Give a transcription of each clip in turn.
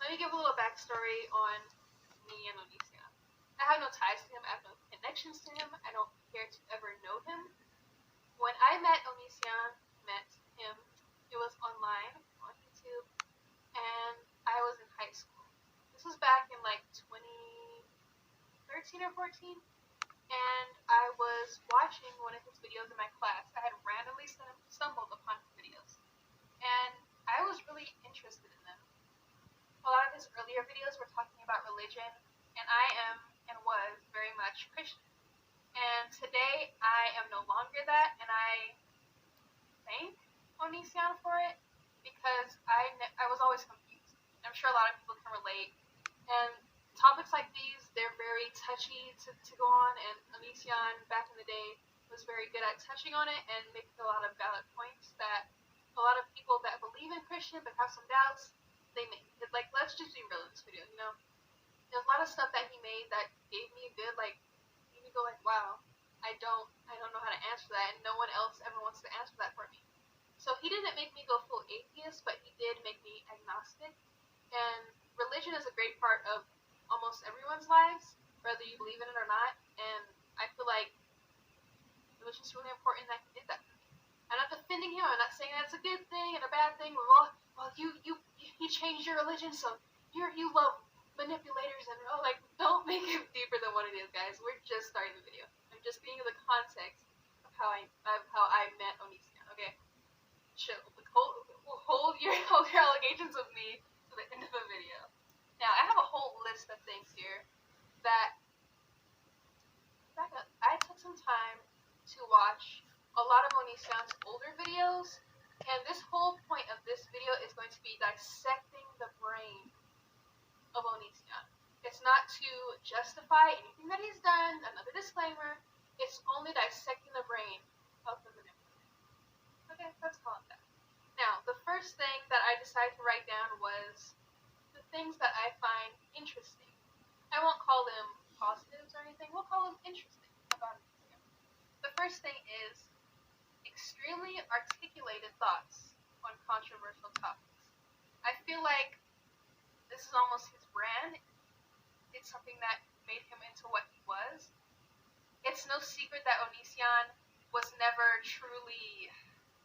let me give a little backstory on me and Onision. I have no ties to him. I have no connections to him. I don't care to ever know him. When I met Onision, it was online on YouTube, and I was in high school. This was back in like 2013 or 14, and I was watching one of his videos in my class. I had randomly stumbled upon his videos, and I was really interested in them. A lot of his earlier videos were talking about religion, and I am and was very much Christian. And today I am no longer that, and I thank Onision for it, because I was always confused. I'm sure a lot of people can relate. And topics like these, they're very touchy to go on, and Onision back in the day was very good at touching on it and making a lot of valid points that a lot of people that believe in Christian but have some doubts, they make. It's like, let's just be real in this video, you know? There's a lot of stuff that he made that gave me a good, like, made me go like, wow, I don't know how to answer that, and no one else ever wants to answer that for me. So he didn't make me go full atheist, but he did make me agnostic. And religion is a great part of almost everyone's lives, whether you believe in it or not. And I feel like it was just really important that he did that for me. I'm not defending him. I'm not saying that's a good thing and a bad thing. Well, you changed your religion, so you love manipulators, and like, don't make it deeper than what it is, guys. We're just starting the video. I'm just being in the context of how I met Onision. Okay. Chill. Hold your allegations of me to the end of the video. Now, I have a whole list of things here that I took some time to watch a lot of Onision's older videos, and this whole point of this video is going to be dissecting the brain of Onision. It's not to justify anything that he's done, another disclaimer. It's only dissecting the brain of the manipulator. Okay, let's call it that. Now, the first thing that I decided to write down was the things that I find interesting. I won't call them positives or anything. We'll call them interesting about Onision. The first thing is extremely articulated thoughts on controversial topics. I feel like this is almost his brand. It's something that made him into what he was. It's no secret that Onision was never truly,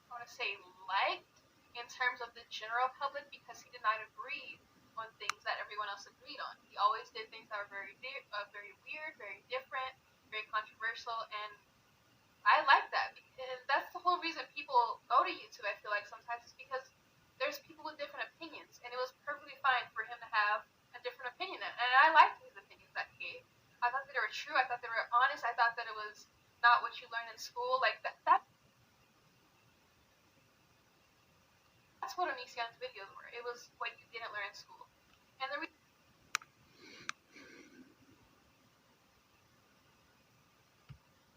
I want to say, liked in terms of the general public, because he did not agree on things that everyone else agreed on. He always did things that were very weird, very different, very controversial, and I like that. And that's the whole reason people go to YouTube, I feel like, sometimes, is because there's people with different opinions, and it was perfectly fine for him to have a different opinion, and I liked his opinions that he gave. I thought that they were true, I thought they were honest, I thought that it was not what you learn in school. Like, that's what Onision's videos were. It was what you didn't learn in school. And the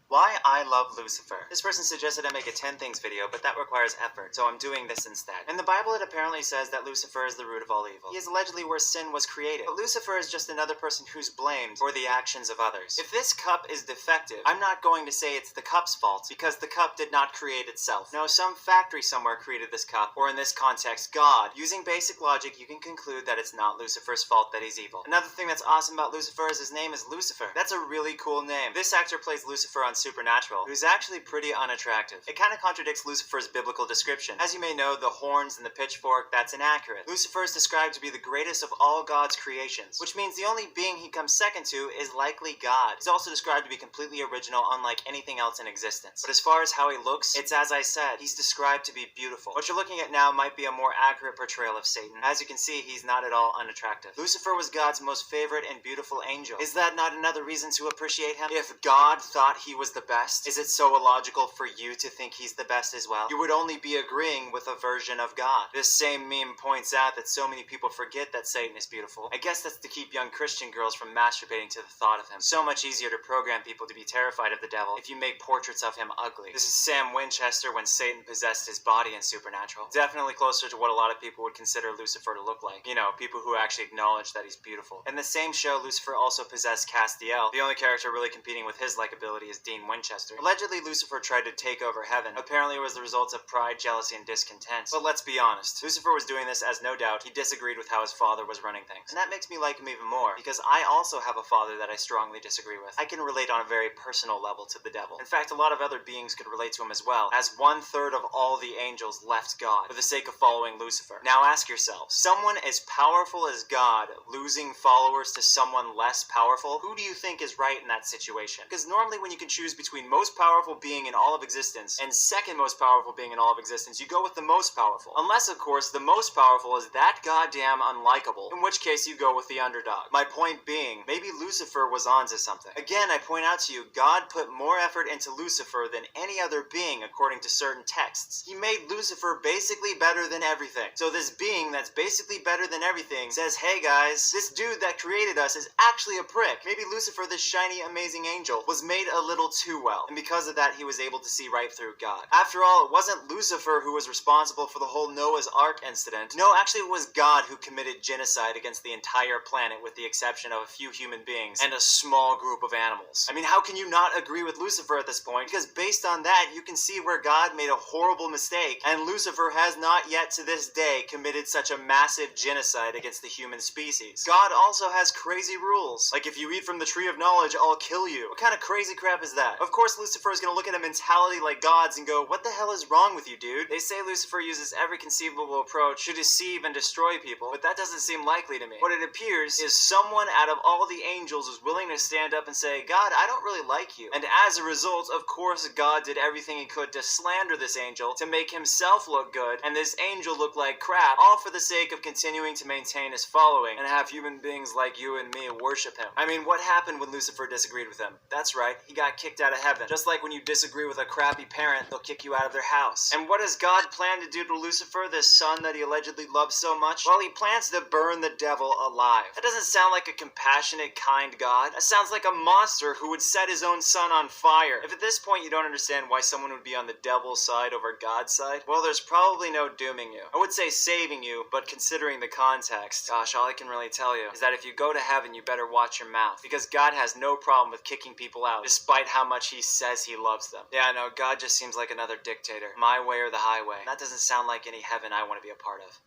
Why I love Lucifer. This person suggested I make a 10 things video, but that requires effort, so I'm doing this instead. In the Bible, it apparently says that Lucifer is the root of all evil. He is allegedly where sin was created, but Lucifer is just another person who's blamed for the actions of others. If this cup is defective, I'm not going to say it's the cup's fault, because the cup did not create itself. No, some factory somewhere created this cup, or in this context, God. Using basic logic, you can conclude that it's not Lucifer's fault that he's evil. Another thing that's awesome about Lucifer is his name is Lucifer. That's a really cool name. This actor plays Lucifer on Supernatural, who's actually pretty unattractive. It kind of contradicts Lucifer's biblical description. As you may know, the horns and the pitchfork, that's inaccurate. Lucifer is described to be the greatest of all God's creations, which means the only being he comes second to is likely God. He's also described to be completely original, unlike anything else in existence. But as far as how he looks, it's as I said, he's described to be beautiful. What you're looking at now might be a more accurate portrayal of Satan. As you can see, he's not at all unattractive. Lucifer was God's most favorite and beautiful angel. Is that not another reason to appreciate him? If God thought he was the best, is it so illogical for you to think he's the best as well? You would only be agreeing with a version of God. This same meme points out that so many people forget that Satan is beautiful. I guess that's to keep young Christian girls from masturbating to the thought of him. So much easier to program people to be terrified of the devil if you make portraits of him ugly. This is Sam Winchester when Satan possessed his body in Supernatural. Definitely closer to what a lot of people would consider Lucifer to look like. You know, people who actually acknowledge that he's beautiful. In the same show, Lucifer also possessed Castiel. The only character really competing with his likability is Demon. Dean Winchester. Allegedly, Lucifer tried to take over heaven. Apparently, it was the result of pride, jealousy, and discontent. But let's be honest, Lucifer was doing this as no doubt he disagreed with how his father was running things. And that makes me like him even more, because I also have a father that I strongly disagree with. I can relate on a very personal level to the devil. In fact, a lot of other beings could relate to him as well, as 1/3 of all the angels left God for the sake of following Lucifer. Now ask yourselves, someone as powerful as God losing followers to someone less powerful, who do you think is right in that situation? Because normally when you can choose between most powerful being in all of existence and second most powerful being in all of existence, you go with the most powerful. Unless, of course, the most powerful is that goddamn unlikable, in which case you go with the underdog. My point being, maybe Lucifer was onto something. Again, I point out to you, God put more effort into Lucifer than any other being according to certain texts. He made Lucifer basically better than everything. So this being that's basically better than everything says, hey guys, this dude that created us is actually a prick. Maybe Lucifer, this shiny, amazing angel, was made a little too well, and because of that, he was able to see right through God. After all, it wasn't Lucifer who was responsible for the whole Noah's Ark incident. No, actually it was God who committed genocide against the entire planet with the exception of a few human beings and a small group of animals. I mean, how can you not agree with Lucifer at this point? Because based on that, you can see where God made a horrible mistake, and Lucifer has not yet to this day committed such a massive genocide against the human species. God also has crazy rules, like if you eat from the tree of knowledge, I'll kill you. What kind of crazy crap is that? Of course, Lucifer is gonna look at a mentality like God's and go, what the hell is wrong with you, dude? They say Lucifer uses every conceivable approach to deceive and destroy people, but that doesn't seem likely to me. What it appears is someone out of all the angels was willing to stand up and say, God, I don't really like you. And as a result, of course, God did everything he could to slander this angel, to make himself look good, and this angel look like crap, all for the sake of continuing to maintain his following and have human beings like you and me worship him. I mean, what happened when Lucifer disagreed with him? That's right, he got kicked out of heaven. Just like when you disagree with a crappy parent, they'll kick you out of their house. And what does God plan to do to Lucifer, this son that he allegedly loves so much? Well, he plans to burn the devil alive. That doesn't sound like a compassionate, kind God. That sounds like a monster who would set his own son on fire. If at this point you don't understand why someone would be on the devil's side over God's side, well, there's probably no dooming you. I would say saving you, but considering the context, gosh, all I can really tell you is that if you go to heaven, you better watch your mouth, because God has no problem with kicking people out, despite how much he says he loves them. Yeah, no, God just seems like another dictator. My way or the highway. That doesn't sound like any heaven I want to be a part of.